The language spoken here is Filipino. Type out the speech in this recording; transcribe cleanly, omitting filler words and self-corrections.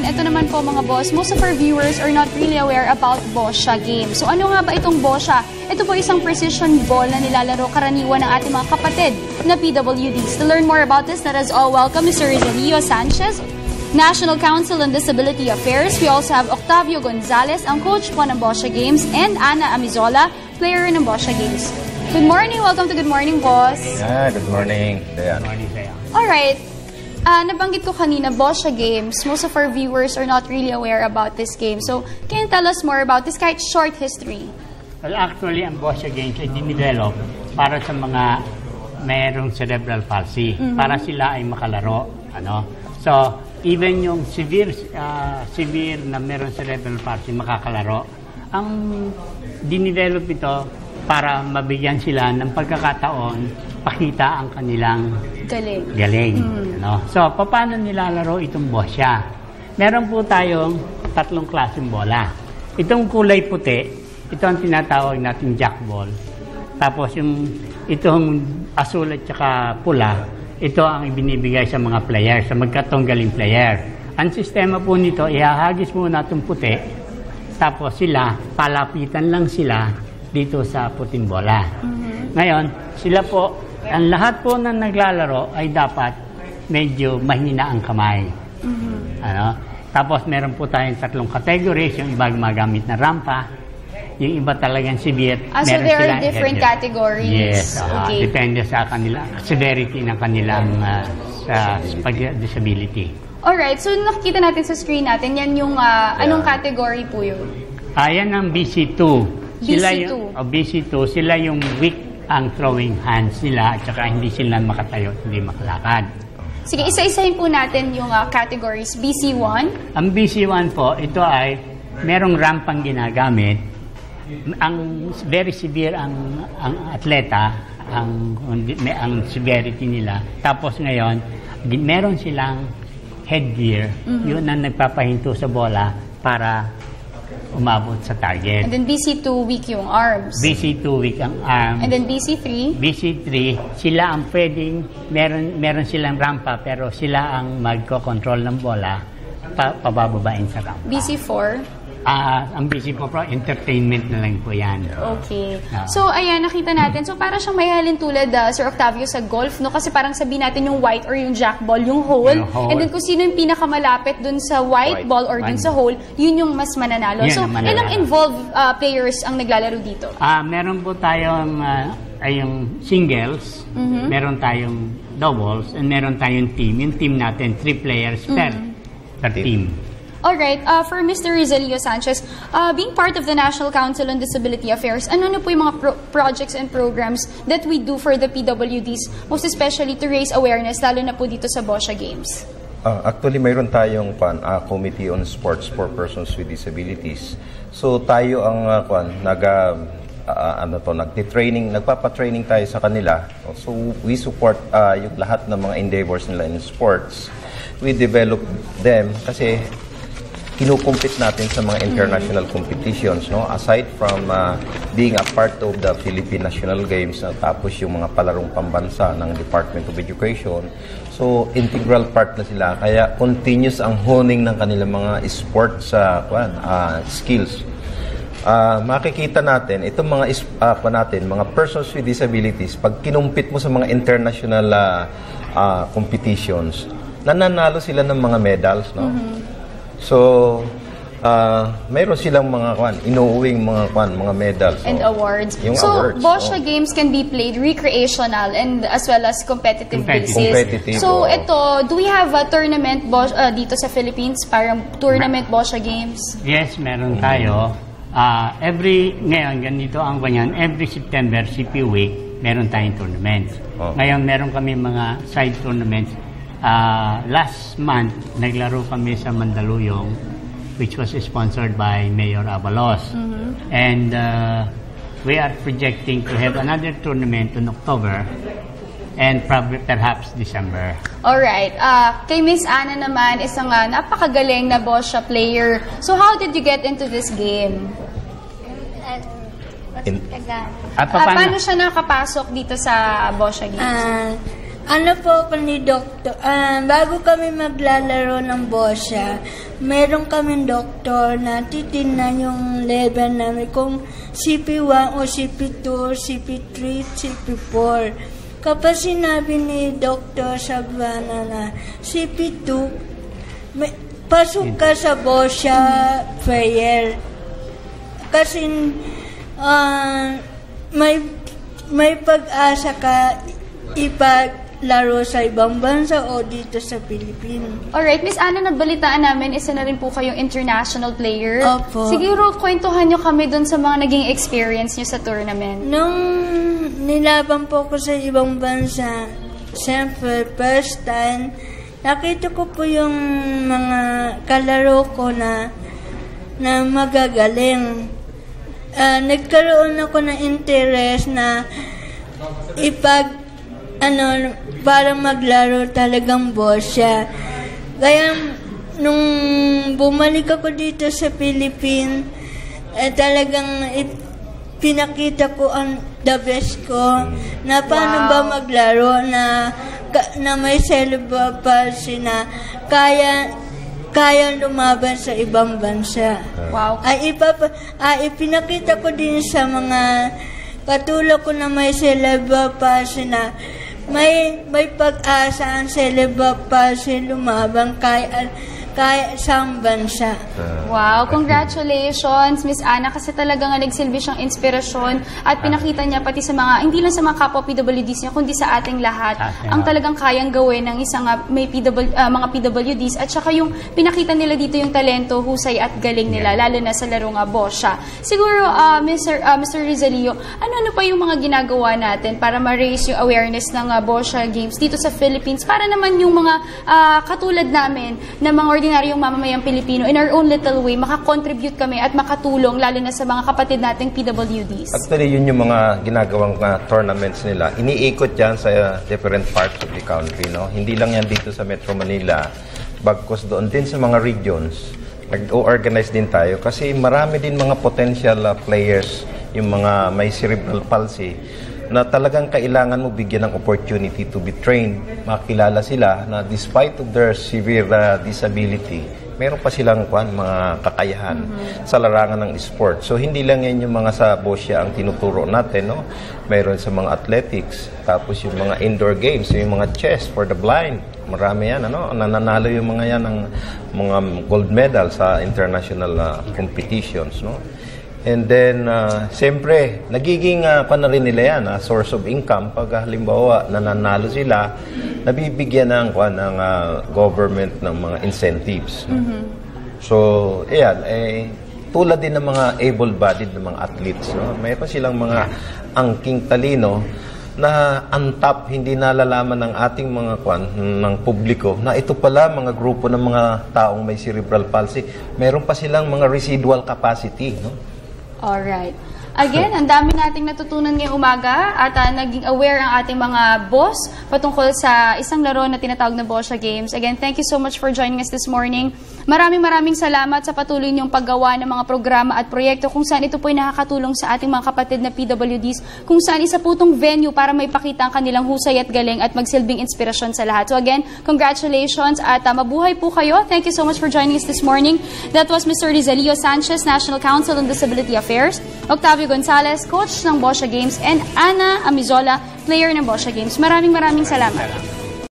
naman, ito naman po mga boss, most of our viewers are not really aware about Boccia games. So ano nga ba itong Boccia? Ito po isang precision ball na nilalaro karaniwan ng ating mga kapatid na PWDs. To learn more about this, let us all welcome Mr. Rogelio Sanchez, National Council on Disability Affairs. We also have Octavio Gonzalez, ang coach po ng Boccia Games, and Ana Amizola, player ng Boccia Games. Good morning! Welcome to Good Morning, Boss! Good morning, Dayan. Good morning, Dayan. Alright. Nabanggit ko kanina, Boccia Games, most of our viewers are not really aware about this game. So, can you tell us more about this kahit short history? Well, actually, ang Boccia Games ay dinevelop para sa mga mayroong cerebral palsy, para sila ay makalaro. So, even yung severe na mayroong cerebral palsy makakalaro, ang dinevelop ito para mabigyan sila ng pagkakataon pakita ang kanilang galing. So, paano nilalaro itong Boccia? Meron po tayong tatlong klaseng bola. Itong kulay puti, ito ang tinatawag nating jackball. Tapos itong asul at saka pula, ito ang ibinibigay sa mga player, sa magkatunggaling player. Ang sistema po nito, ihahagis muna itong puti, tapos palapitan lang sila dito sa puting bola. Ngayon, sila po, ang lahat po na naglalaro ay dapat medyo mahina ang kamay. Tapos meron po tayong tatlong categories, yung iba gumagamit na rampa, yung iba talagang severe. So there are different categories? Yes, depende sa severity ng kanilang disability. Alright, so nakikita natin sa screen natin, yan yung anong category po yun? Yan ang BC2. BC2, sila yung weak ang throwing hands nila at saka hindi sila makatayo, hindi makalakad. Sige, isa-isahin po natin yung categories. BC1? Ang BC1 po, ito ay merong rampang ginagamit. Ang very severe ang atleta, ang severity nila. Tapos ngayon, meron silang headgear, yun ang nagpapahinto sa bola para umabot sa target. And then BC2, weak yung arms. BC2, weak ang arms. And then BC3? BC3, sila ang pwedeng, meron silang rampa, pero sila ang magko-control ng bola, pabababain sa rampa. BC4? Ang BC4 Pro, entertainment na lang po yan. Okay. So, ayan, nakita natin. So, parang siyang may halin tulad, Sir Octavio, sa golf, no? Kasi parang sabihin natin yung white or yung jackball, yung hole. And then kung sino yung pinakamalapit dun sa white ball or dun sa hole, yun yung mas mananalo. So, ilang involved players ang naglalaro dito? Meron po tayong yung singles, meron tayong doubles, and meron tayong team. Yung team natin, 3 players per team. Alright, for Mr. Rogelio Sanchez, being part of the National Council on Disability Affairs, ano po yung mga projects and programs that we do for the PWDs, most especially to raise awareness, lalo na po dito sa Boccia Games? Actually, mayroon tayong Committee on Sports for Persons with Disabilities. So tayo ang nagpapa-training tayo sa kanila. So we support yung lahat ng mga endeavors nila in sports. We develop them kasi kinukumpit natin sa mga international competitions, no? Aside from being a part of the Philippine National Games, tapos yung mga palarong pambansa ng Department of Education, so integral part na sila. Kaya continuous ang honing ng kanilang mga sports skills. Makikita natin, itong mga persons with disabilities, pag kinumpit mo sa mga international competitions, nananalo sila ng mga medals, no? So, mayroon silang mga inuuwing mga medals. And awards. So, Boccia Games can be played recreational and as well as competitive basis. So, ito, do we have a tournament dito sa Philippines? Parang tournament Boccia Games? Yes, meron tayo. Ngayon, ganito ang ganyan. Every September, CP Week, meron tayong tournaments. Ngayon, meron kami mga side tournaments. Last month, naglaro kami sa Mandaluyong, which was sponsored by Mayor Abalos. And we are projecting to have another tournament in October and probably perhaps December. Alright. Kay Miss Ana naman, isang napakagaling na Boccia player. So how did you get into this game? Paano siya nakapasok dito sa Boccia Games? Ano po ako ni Doktor, bago kami maglalaro ng Boccia, meron kaming doktor na titignan yung level namin kung CP1 o CP2, CP3, CP4. Kapag sinabi ni Dr. Sabana na CP2, pasok ka sa Boscia Fair. Kasi may pag-asa ka ipaglaro sa ibang bansa o dito sa Pilipinas. Alright, Miss Ana, nabalitaan namin, isa na rin po kayong international player. Opo. Siguro, kwentuhan nyo kami dun sa mga naging experience nyo sa tournament. Nung nilaban po ko sa ibang bansa, siyempre, first time, nakita ko po yung mga kalaro ko na magagaling. Nagkaroon ako ng interest na para maglaro talagang Boscia. Kaya, nung bumalik ako dito sa Philippines, talagang pinakita ko ang the best ko na paano ba maglaro na may cerebral palsy na kaya lumaban sa ibang bansa. Wow. Ipinakita ko din sa mga katulad ko na may cerebral palsy na may pag-asa ang cerebral palsy lumaban kaya sa bansa. Wow, congratulations, Miss Ana, kasi talaga nga nagsilbi siyang inspirasyon at pinakita niya pati sa mga, hindi lang sa mga kapwa PWDs niya, kundi sa ating lahat, ang talagang kayang gawin ng isang mga PWDs at saka yung pinakita nila dito yung talento, husay at galing nila, lalo na sa laro nga Boscia. Siguro, Mr. Rizalillo, ano pa yung mga ginagawa natin para ma-raise yung awareness ng Boscia Games dito sa Philippines para naman yung mga katulad namin na mga ordinaryong mamamayang Pilipino, in our own little way, makakontribute kami at makatulong, lalo na sa mga kapatid nating PWDs. Actually, yun yung mga ginagawang tournaments nila. Iniikot yan sa different parts of the country. No? Hindi lang yan dito sa Metro Manila. Bagkus doon din sa mga regions. Nag-organize din tayo kasi marami din mga potential players, yung mga may cerebral palsy, na talagang kailangan mo bigyan ng opportunity to be trained. Makilala sila na despite of their severe disability, meron pa silang mga kakayahan sa larangan ng sport. So, hindi lang yan yung mga sa Boscia ang tinuturo natin. No? Meron sa mga athletics, tapos yung mga indoor games, yung mga chess for the blind. Marami yan. Nananalo yung mga yan ng mga gold medal sa international competitions. No? And then, siyempre, nagiging na rin nila yan, source of income. Pag halimbawa, nananalo sila, nabibigyan ng government ng mga incentives. So, ayan, tulad din ng mga able-bodied ng mga athletes. No? Mayroon silang mga angking talino na untap, hindi nalalaman ng ating mga ng publiko na ito pala mga grupo ng mga taong may cerebral palsy. Meron pa silang mga residual capacity, no? Alright. Again, ang dami nating natutunan ngayong umaga at naging aware ang ating mga boss patungkol sa isang laro na tinatawag na Boscia Games. Again, thank you so much for joining us this morning. Maraming salamat sa patuloy niyong paggawa ng mga programa at proyekto kung saan ito po'y nakakatulong sa ating mga kapatid na PWDs, kung saan isa po itong venue para may pakita ang kanilang husay at galing at magsilbing inspirasyon sa lahat. So again, congratulations at mabuhay po kayo. Thank you so much for joining us this morning. That was Mr. Rizalillo Sanchez, National Council on Disability Affairs, Octavio Gonzalez, coach ng Boscia Games, and Ana Amizola, player ng Boscia Games. Maraming salamat.